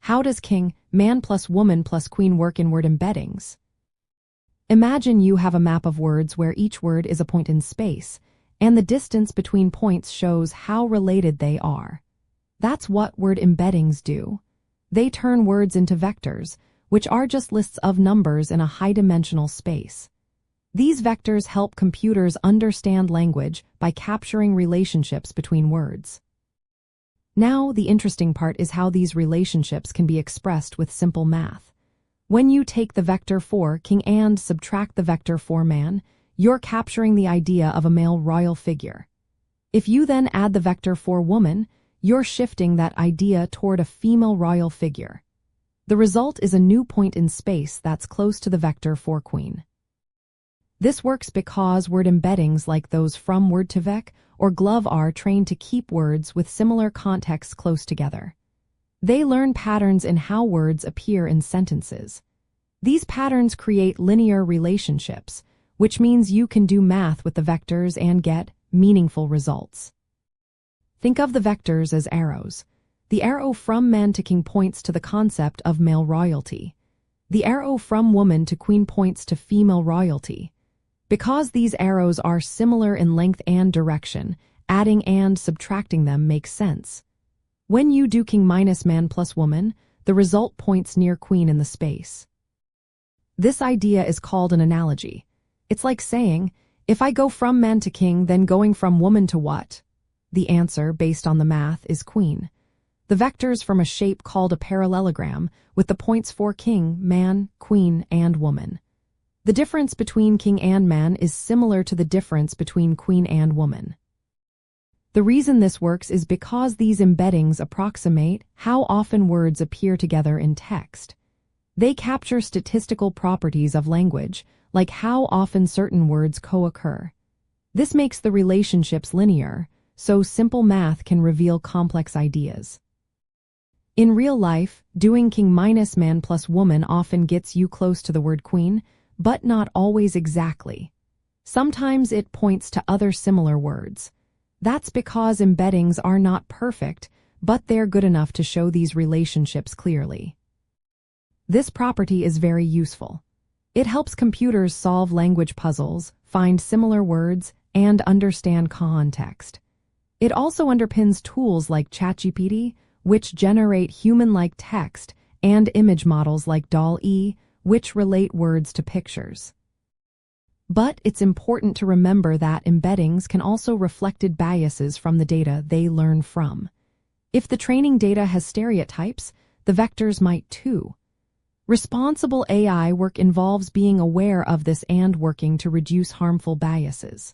How does king, man plus woman plus queen work in word embeddings? Imagine you have a map of words where each word is a point in space, and the distance between points shows how related they are. That's what word embeddings do. They turn words into vectors, which are just lists of numbers in a high-dimensional space. These vectors help computers understand language by capturing relationships between words. Now, the interesting part is how these relationships can be expressed with simple math. When you take the vector for king and subtract the vector for man, you're capturing the idea of a male royal figure. If you then add the vector for woman, you're shifting that idea toward a female royal figure. The result is a new point in space that's close to the vector for queen. This works because word embeddings like those from Word2Vec or Glove are trained to keep words with similar contexts close together. They learn patterns in how words appear in sentences. These patterns create linear relationships, which means you can do math with the vectors and get meaningful results. Think of the vectors as arrows. The arrow from man to king points to the concept of male royalty. The arrow from woman to queen points to female royalty. Because these arrows are similar in length and direction, adding and subtracting them makes sense. When you do king minus man plus woman, the result points near queen in the space. This idea is called an analogy. It's like saying, if I go from man to king, then going from woman to what? The answer, based on the math, is queen. The vectors form a shape called a parallelogram, with the points for king, man, queen, and woman. The difference between king and man is similar to the difference between queen and woman. The reason this works is because these embeddings approximate how often words appear together in text. They capture statistical properties of language, like how often certain words co-occur. This makes the relationships linear, so simple math can reveal complex ideas. In real life, doing king minus man plus woman often gets you close to the word queen, but not always exactly. Sometimes it points to other similar words. That's because embeddings are not perfect, but they're good enough to show these relationships clearly. This property is very useful. It helps computers solve language puzzles, find similar words, and understand context. It also underpins tools like ChatGPT, which generate human-like text, and image models like DALL-E, which relate words to pictures. But it's important to remember that embeddings can also reflect biases from the data they learn from. If the training data has stereotypes, the vectors might too. Responsible AI work involves being aware of this and working to reduce harmful biases.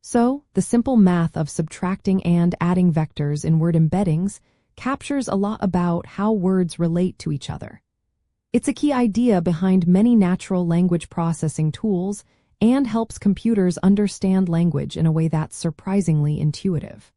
So, the simple math of subtracting and adding vectors in word embeddings captures a lot about how words relate to each other. It's a key idea behind many natural language processing tools and helps computers understand language in a way that's surprisingly intuitive.